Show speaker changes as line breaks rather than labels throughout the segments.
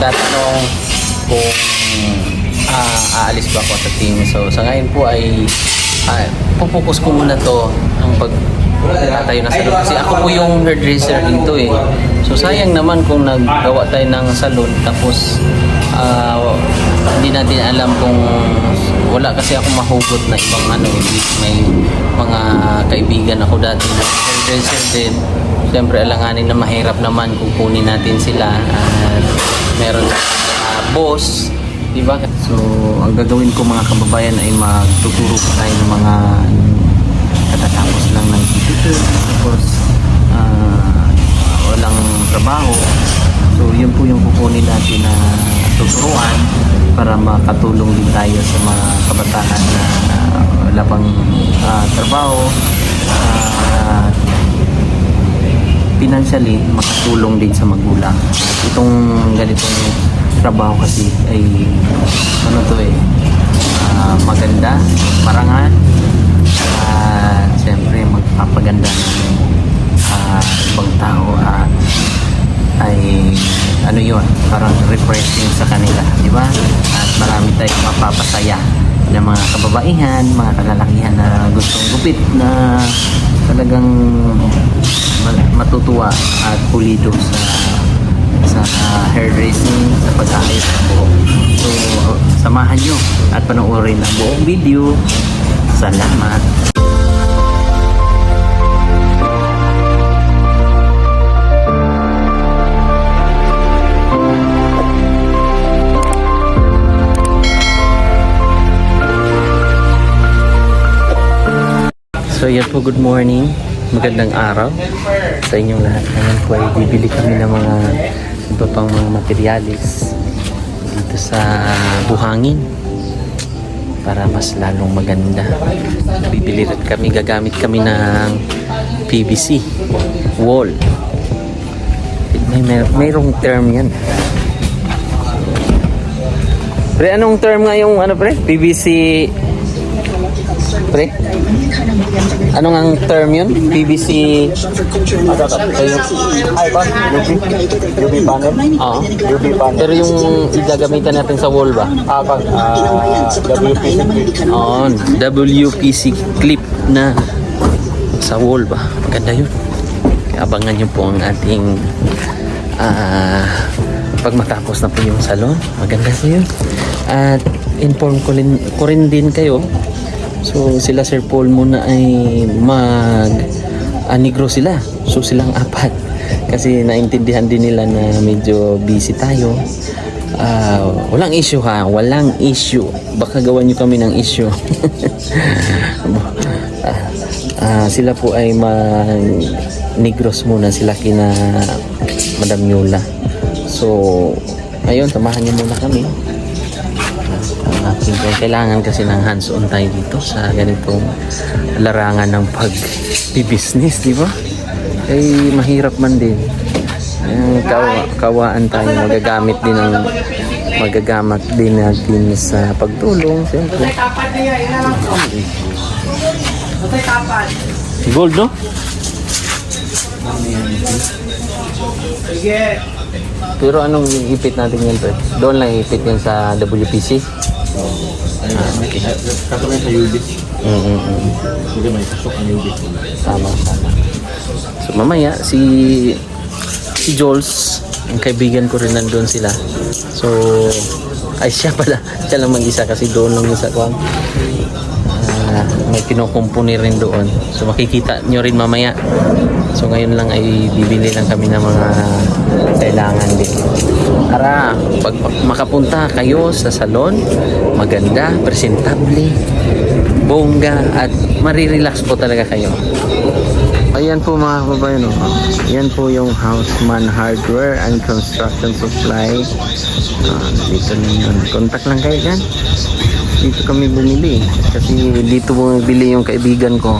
nagtatanong kung aalis ba ako sa team. So sa ngayon po ay pupokus ko muna to ang pagtatayo ng salon kasi ako po yung hairdresser dito eh. So sayang naman kung naggawa tayo ng salon tapos hindi natin alam kung wala kasi ako mahugot na ibang may mga kaibigan ako dati na hairdresser din. Siyempre alanganin na mahirap naman kung kunin natin sila at meron boss, di ba? So ang gagawin ko mga kababayan ay magtuturo pa tayo ng mga katatapos lang ng computer tapos walang trabaho. So yun po yung kukunin natin na tuturuan para makatulong din tayo sa mga kabataan na wala pang trabaho, financially makatulong din sa magulang. Itong ganitong trabaho kasi ay maganda, marangal, at siyempre magpapaganda ng ibang tao ay parang refreshing sa kanila, di ba? At marami tayong mapapasaya na mga kababaihan, mga kalalakihan na gustong gupit na talagang matutuwa at pulido sa hairdressing, sa pag-aayos ng buhok. So, samahan nyo at panoorin ang buong video. Salamat! So yan po, good morning. Magandang araw sa inyong lahat. Ngayon po ay bibili kami ng mga iba pang mga materialis dito sa buhangin para mas lalong maganda. Bibili rin kami, gagamit kami ng PVC wall. Mayroong term yan. Pre, anong term nga yung pre? PVC pre? Anong ang term yun? PVC
UV panel? UV panel.
Pero yung igagamitan natin sa wall ba?
WPC clip.
WPC clip na sa wall ba? Maganda yun. Kaya abangan nyo po ang ating pag matapos na po yung salon. Maganda po yun. At inform ko rin din kayo. So sila Sir Paul muna ay Negro sila. So silang apat. Kasi naintindihan din nila na medyo busy tayo. Walang issue ha. Walang issue. Baka gawan nyo kami ng issue. Sila po ay Negros muna. Sila kina Madam Yola. So ayun, samahan nyo muna kami. Kailangan kasi ng hands-on tayo dito sa ganitong larangan ng pag-business, di ba? Ay mahirap man din. Kawaan tayo, magagamit din natin sa pagtulong, siyempre. Gold, no? Pero anong ipit natin yan, pre? Doon lang ipit yan sa WPC.
Okay. Katulad sa UV. Hindi may pasok ang UV.
Tama. So mamaya si Jules, ang kaibigan ko rin nandun sila. So siya lang mag-isa kasi doon lang yung sa kwan. May kinukumpuni rin doon. So makikita nyo rin mamaya. So ngayon lang ay bibili lang kami ng mga kailangan din. Para pag makapunta kayo sa salon, maganda, presentable, bongga, at marirelax po talaga kayo. Ayan po mga kababayan, yan po yung Houseman Hardware and Construction Supply. Dito na yun. Contact lang kayo dyan. Dito kami bumili kasi dito bumili yung kaibigan ko.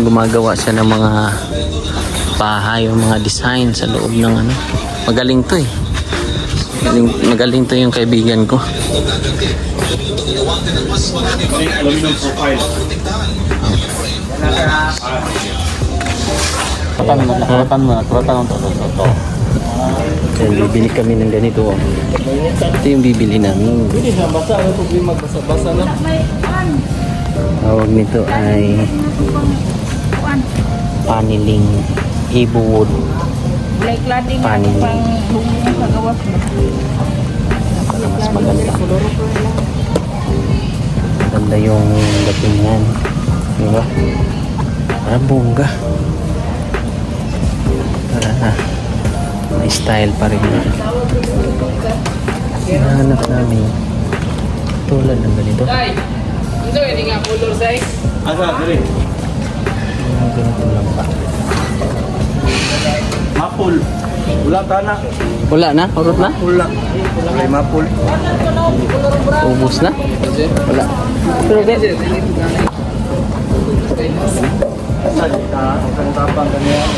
Gumagawa siya ng mga bahay o mga design sa loob ng magaling to eh. Magaling to yung kaibigan ko.
Aluminum profile. Kuratan mo to.
Yan, bibili kami ng ganito. Oh. Ito yung bibili namin.
Hindi na basa, ano problema basa-basa na.
Tawag nito ay paniling Ibo wood.
Like lading
Panin.
pang bumili sa gawas mo.
Para mas maganda. Maganda yung datingan. Diba? Parang bongga. Para may style pa rin. Hinahanap namin tulad ng ganito.
Asa, dali.
Mga ganito lang pa.
Mapul. Wala ka na.
Wala na? Urot na?
Wala. May mapul.
Ubus na? Wala. Pero guys,
Saan ka? Ang tapang ganyan.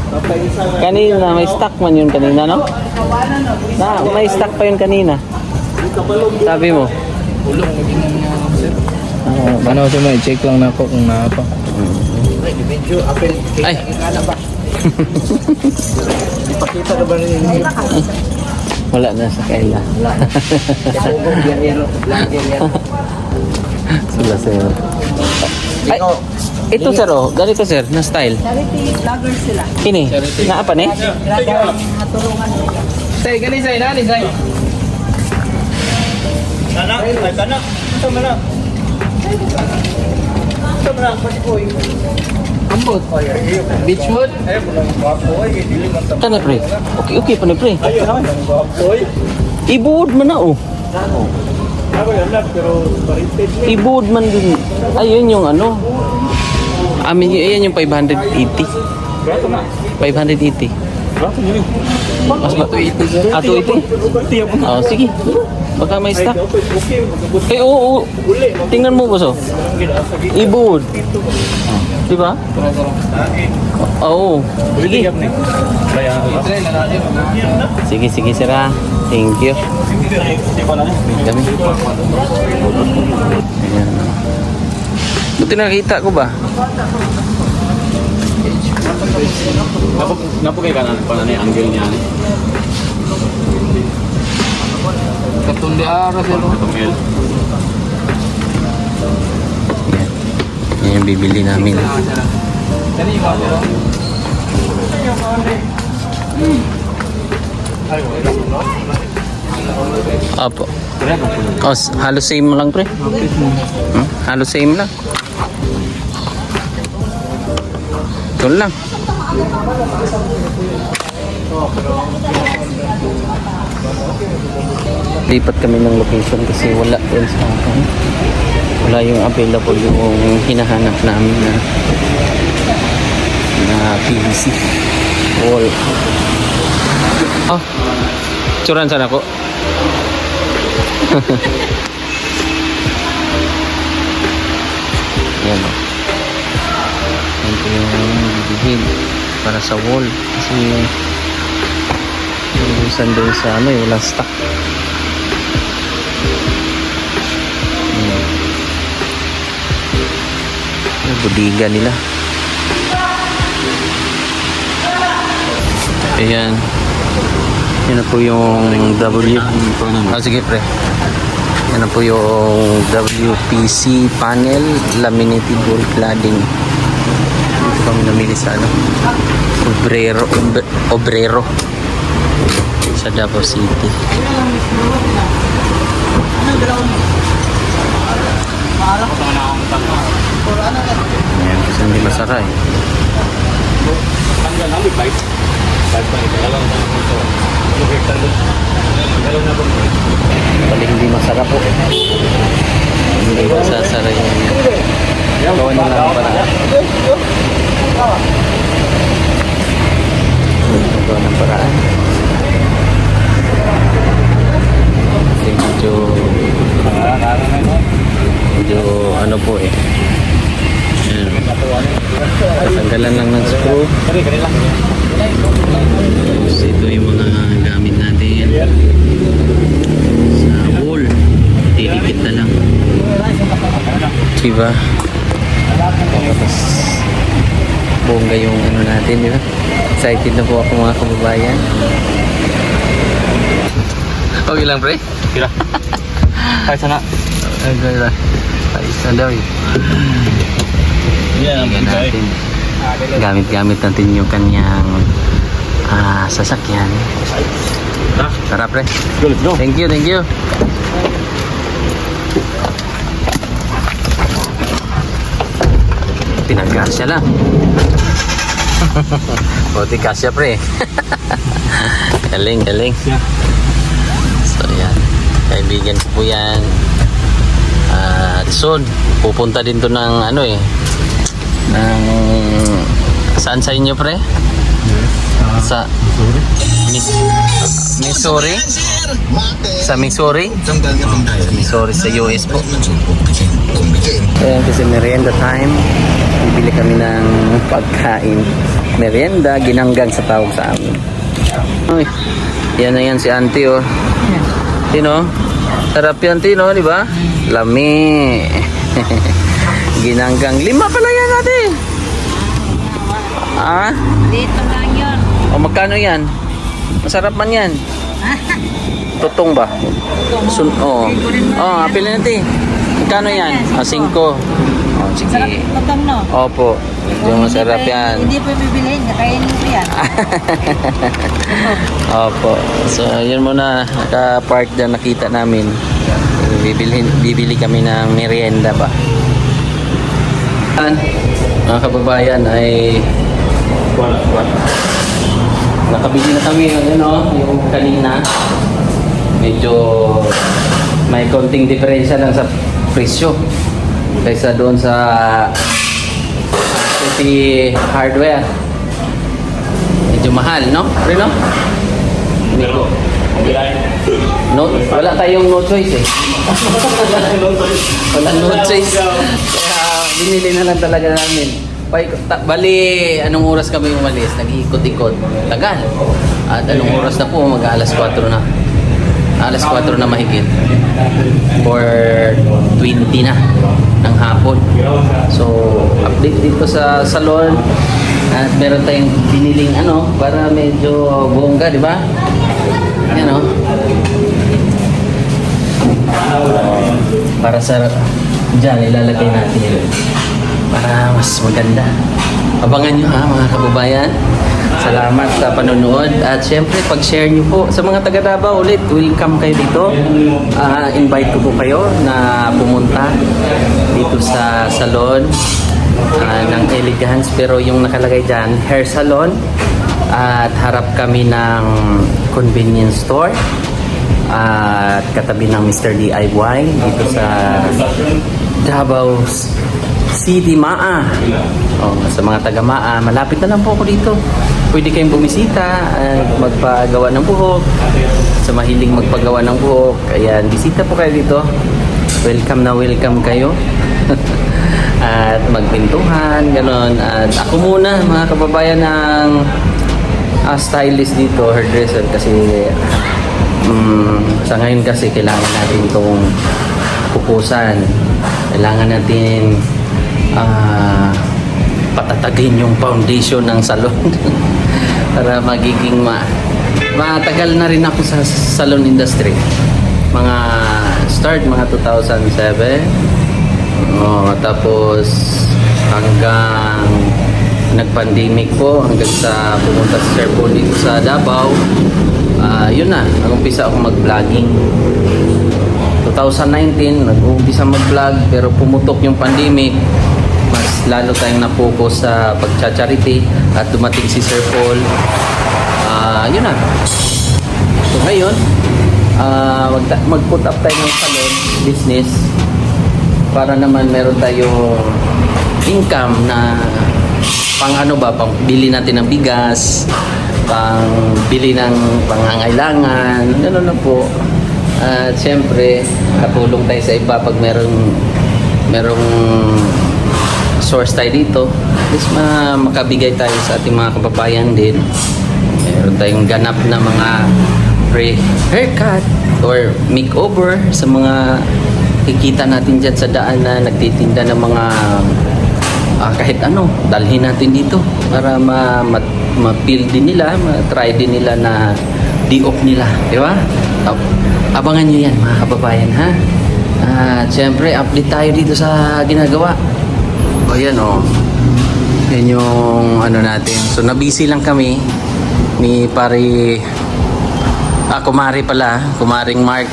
Tapay isa nga.
kanina may stock man yun kanina, no? May stock pa yun kanina. Sabi mo.
Ano siya may check lang na ako kung naapa.
Ay.
Ipakita ka ba rin?
Wala na sa kaila. Sila sir. Ay, ito sir oh, ganito sir, na style.
Charity vlogger sila.
Ini, naapa ni?
Grabe natulungan nila.
Say, gani say, nani say.
Kanak, ay kanak. Ito mo na. Ito mo na, pasikoy.
Ambot. Beachwood.
Ay, walang baboy. Dili man sa
Kana pre. Okay pa ni pre.
Ayun, walang baboy.
Ibuod man na oh.
Ako yan lang, pero parinted niya.
Ibuod man din. Ayun yung ano. Amin yan yung 580.
Grato na.
580.
Grato nyo.
Mas ba? Ato ito?
Tiyak mo na.
Oh, sige. Baka may
Ay,
stock.
okay. Magabot.
Eh, oo.
Uli.
Tingnan mo boso. Ibuod. Di ba? Oo. Sige. Sige, sir ah. Thank you. Kami. Ayan. Buti nakita ko ba?
Napo kay kanan pa na angle niya.
Katundi ara sila.
Tumil.
Ayan. Yan yung bibili namin.
Kani ba sila?
Opo. Oh, halos same lang pre. Halos same lang. Ito lang. Lipat kami ng location kasi wala din sa akin. Wala yung available yung hinahanap namin na PVC wall. Oh, tsuran sana ko. Yan o. Ito yung bibihin para sa wall kasi yung doon sa ano yung walang stock. Yung budiga nila. Ayan. Yan na po yung W. Sige pre. Yan na po yung WPC panel laminated wall cladding. Dito kami namili sa ano. Obrero. Sa Davao City. Ayan, kasi hindi masara eh.
Tanggal na may bike. Bike pa ito. Alam na po ito. Alam na po ito.
Bali hindi masara po. Hindi masasara yun. Gawa nila ang paraan. Gawa ng paraan. Kasi medyo ano po eh. Ayan. Tatanggalan lang ng screw. So, ito yung mga gamit natin sa wall. Didikit na lang. Diba? Tapos bongga yung ano natin, di ba? Excited na po ako mga kababayan. Okay lang, pre?
Kira. Kahit sana.
Okay lang. Paisa daw eh.
Yan ang
Tingnan
pagkain.
natin. Gamit-gamit natin yung kanyang sasakyan. Tara, pre.
Let's go.
Thank you, thank you. Pinagkasya lang. Buti kasya, pre. Galing, galing. So, yan. Kaibigan ko po yan. Soon, pupunta din to ng ano eh. Ng... Saan sa inyo, pre? Sa... Missouri? Sa Missouri? Sa Missouri, sa US po. Ayan, kasi merienda time. Bibili kami ng pagkain. Merienda, ginanggang sa tawag sa amin. Uy, yan na yan si auntie, oh. Tino? Sarap yan, Tino, di ba? Lami. Ginanggang. 5 pala yan natin. Ah?
Dito lang yun.
O magkano yan? Masarap man yan. Tutong ba? Oo. Oh, apil na natin. Magkano yan? 5. Oh, sige.
Sarap tutong, no?
Opo. Yung masarap yan.
Hindi po bibilihin, kakainin mo yan.
Opo. So, yun muna. Naka-park na nakita namin. Bibili kami ng merienda ba. Mga kababayan ay nakabili na kami yung kanina. Medyo may konting diferensya lang sa presyo kaysa doon sa City Hardware. Medyo mahal, no? Pero no? No, wala tayong no choice eh. Wala no choice. Kaya binili na lang talaga namin. Bali, anong oras kami umalis? Nag-iikot-ikot. Tagal. At anong oras na po? Mag-alas 4 na. Alas 4 na mahigit. 4:20 na ng hapon. So, update dito sa salon. At meron tayong biniling para medyo bongga, di ba? Yan o. Para sa dyan, ilalagay natin para mas maganda. Abangan nyo ha mga kababayan. Salamat sa panonood. At syempre, pag-share nyo po sa mga taga Davao ulit, welcome kayo dito. Invite ko po kayo na pumunta dito sa salon ng Elegance. Pero yung nakalagay dyan, hair salon. At harap kami ng convenience store. At katabi ng Mr. DIY dito sa Davao City, Maa. Sa mga taga Maa, malapit na lang po ako dito. Pwede kayong bumisita at magpagawa ng buhok. Sa mahiling magpagawa ng buhok, ayan, bisita po kayo dito. Welcome na welcome kayo. At magpintuhan, gano'n. At ako muna, mga kababayan, ng stylist dito, hairdresser, kasi sa ngayon kasi kailangan natin itong pupusan. Kailangan natin patatagin yung foundation ng salon para magiging matagal na rin ako sa salon industry. Start mga 2007. Tapos hanggang nag-pandemic po, hanggang sa pumunta sa Sir Paul dito sa Davao. Yun na, nag-umpisa ako mag-vlogging. 2019, nag-umpisa mag-vlog, pero pumutok yung pandemic. Mas lalo tayong na-focus sa pag-charity at dumating si Sir Paul. Yun na. So ngayon, mag-put up tayo ng salon business para naman meron tayong income na pang bili natin ng bigas, pang bili ng pangangailangan, gano'n na po. At siyempre, katulong tayo sa iba pag merong source tayo dito. At least makabigay tayo sa ating mga kababayan din. Meron tayong ganap na mga free haircut or makeover sa mga kikita natin dyan sa daan na nagtitinda ng mga kahit ano, dalhin natin dito para ma-feel din nila, ma-try din nila na di-off nila, di ba? Abangan nyo yan mga kababayan, ha? At syempre, update tayo dito sa ginagawa. O yan o. Yan yung ano natin. So nabisi lang kami ni pare kumari pala, kumaring Mark.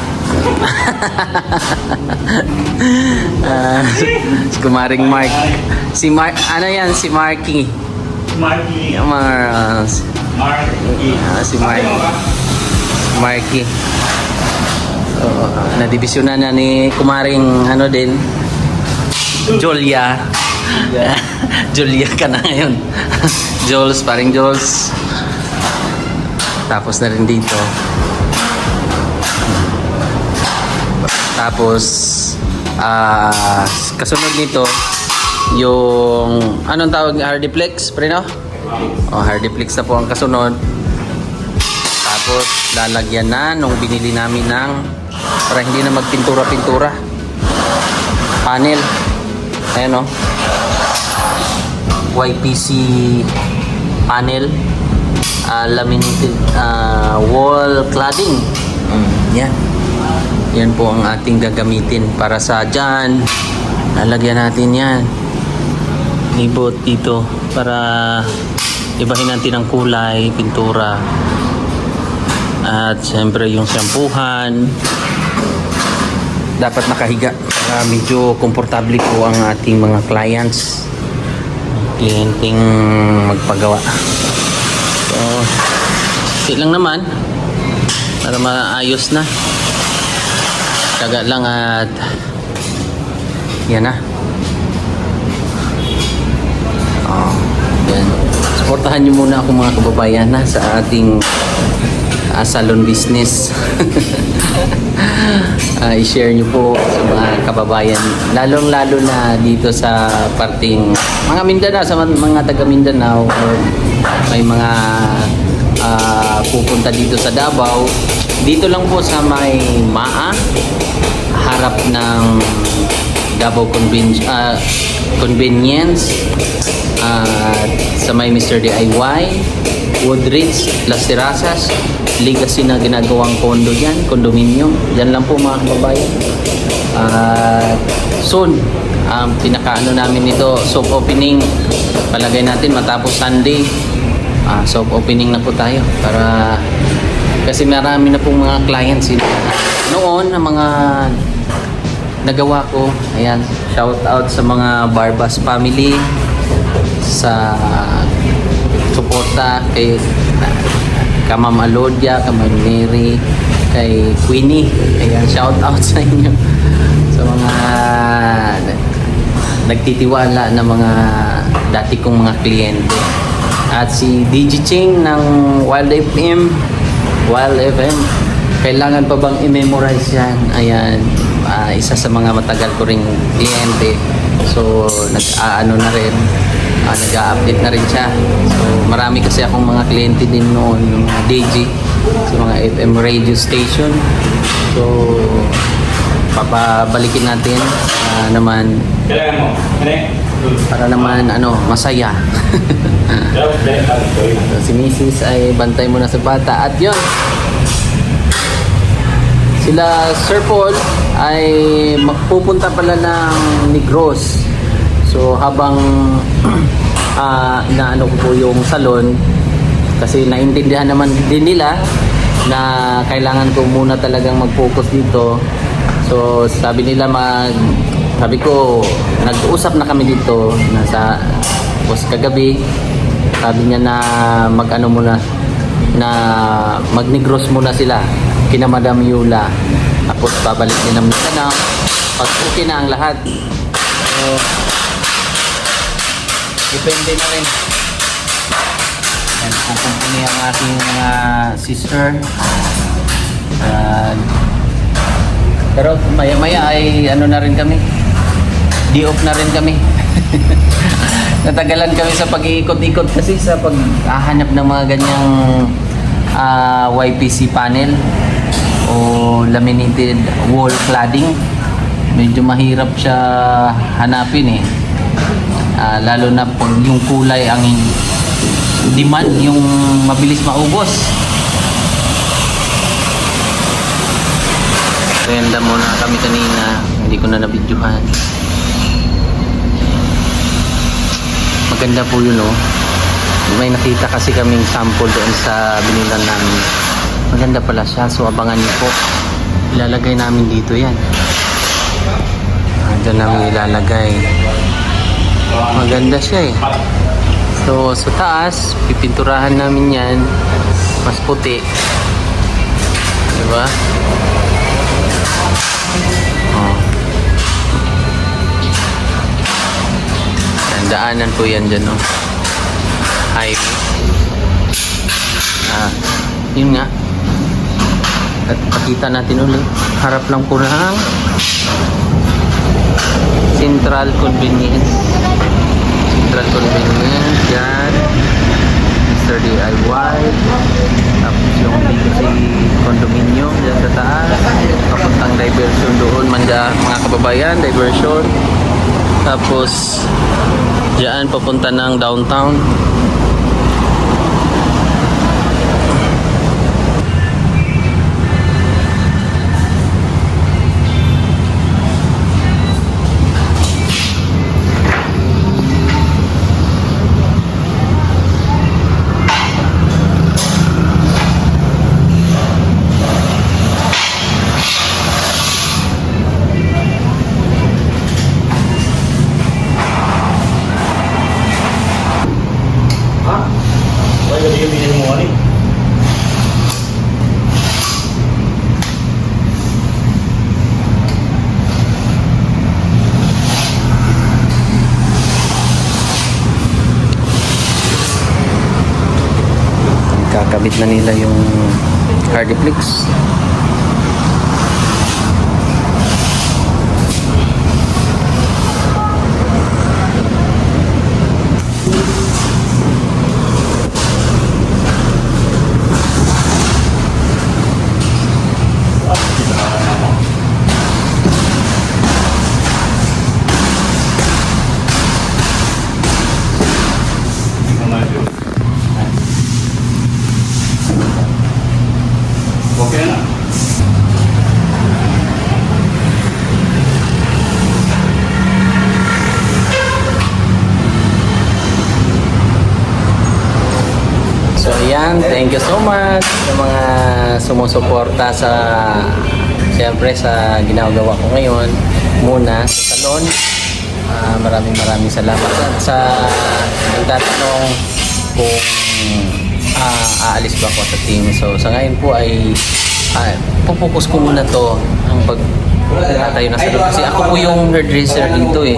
Si kumaring Mark. Si Mark, ano yan? Si Marky.
Marky.
Si Marky. So, nadivisionan na ni kumaring ano din, Julia. Julia ka na ngayon. Jules, paring Jules. Tapos na rin dito. Tapos kasunod nito yung anong tawag, Hardiplex, pre, no? Hardiplex na po ang kasunod. Tapos lalagyan na nung binili namin ng para hindi na magpintura-pintura panel. Ayan, no? YPC panel, laminated wall cladding. Yan. Yan po ang ating gagamitin para sa dyan. Lalagyan natin yan. Ibot dito para ibahin natin ang kulay, pintura. At siyempre yung shampoohan. Dapat nakahiga para medyo komportable po ang ating mga clients. Kliyenteng magpagawa. So, sit lang naman para maayos na. Taga lang at yan na. Yan. Supportahan nyo muna ako mga kababayan na sa ating salon business. I-share nyo po sa mga kababayan, lalong-lalo na dito sa parting mga Mindanao, sa mga taga Mindanao, or may mga pupunta dito sa Davao. Dito lang po sa may MAA, harap ng Davao Convenience, sa may Mr. DIY, Woodridge, Las Terrazas, Legacy na ginagawang condo yan, condominium. Yan lang po mga kababayan. Soon, pinakaano namin ito, soft opening. Palagay natin matapos Sunday, soft opening na po tayo para kasi marami na pong mga clients noon na mga nagawa ko. Ayan, shout out sa mga Barbas family, sa suporta kay Ma'am Alodia, kay Ma'am Mary, kay Queenie. Ayan, shout out sa inyo sa mga nagtitiwala na mga dati kong mga kliyente. At si DJ Ching ng Wild FM, kailangan pa bang i-memorize yan? Ayan, isa sa mga matagal ko ring kliyente. So, nag-ano na rin, nag-update na rin siya. So, marami kasi akong mga kliyente din noon, yung mga DJ, sa mga FM radio station. So, papabalikin natin naman para naman masaya. So, si Mrs. ay bantay mo na sa bata. At yun, sila Sir Paul ay magpupunta pala ng Negros. So habang inaano ko po yung salon, kasi naintindihan naman din nila na kailangan ko muna talagang mag-focus dito. So sabi nila sabi ko, nag-uusap na kami dito nasa kagabi. Sabi niya na mag-ano muna, na mag-Negros muna sila kina Madam Yula. Tapos babalik din naman na pag okay na ang lahat. So, depende na rin. Yan, kukumpuni ang aking mga sister. Pero maya-maya ay ano na rin kami. Di-off na rin kami. Natagalan kami sa pag-iikot-ikot kasi sa pag-hahanap ng mga ganyang YPC panel o laminated wall cladding. Medyo mahirap siya hanapin eh. Lalo na pag yung kulay ang demand, yung mabilis maubos. Renda muna kami kanina, hindi ko na nabidyohan. Maganda po yun, oh. May nakita kasi kaming sample doon sa binilan namin. Maganda pala siya, so abangan niyo po. Ilalagay namin dito yan. Diyan namin ilalagay. Maganda siya eh. So sa taas, pipinturahan namin yan. Mas puti. Diba? Oh. Yan, daanan po yan dyan, oh. Highway. Yun nga. At pakita natin ulit. Harap lang po ng Central Convenience. Central Convenience. Yan. Mr. DIY. Tapos yung BGC condominium. Diyan sa taas. Papuntang diversion doon. Mga kababayan, diversion. Tapos diyan papunta ng downtown. Kakabit na nila yung Hardiplex.
Okay na.
So ayan, thank you so much sa mga sumusuporta sa siyempre sa ginagawa ko ngayon muna sa salon. Maraming salamat sa nagtatanong kung aalis ba ako sa team. So sa ngayon po ay pupokus ko muna to ang tayo na salon kasi ako po yung hairdresser dito eh.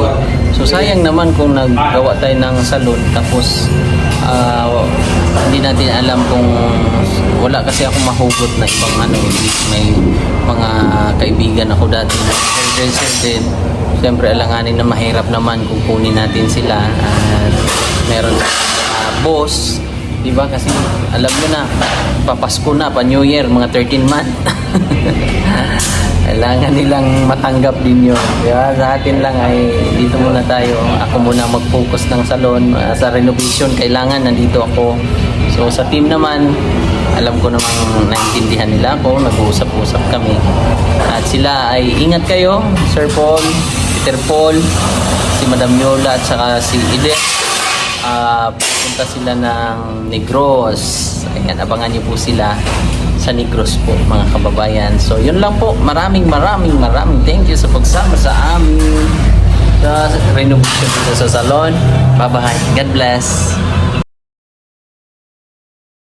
So sayang naman kung naggawa tayo ng salon tapos hindi natin alam kung wala kasi ako mahugot na ibang may mga kaibigan ako dati na hairdresser din. Siyempre alanganin na mahirap naman kung kunin natin sila at meron boss, diba? Kasi alam mo na, papasko na, pa New Year, mga 13 month. Kailangan nilang matanggap din yun. Diba? Sa atin lang ay dito muna tayo. Ako muna mag-focus ng salon. Sa renovation, kailangan nandito ako. So sa team naman, alam ko namang naintindihan nila ako. Nag-uusap-usap kami. At sila ay ingat kayo. Sir Paul, Peter Paul, si Madam Yola at saka si Ide. Punta sila ng Negros. Ayan, abangan niyo po sila sa Negros po, mga kababayan. So, yun lang po. Maraming thank you sa pagsama sa amin sa renovation dito sa salon. Bye-bye. God bless.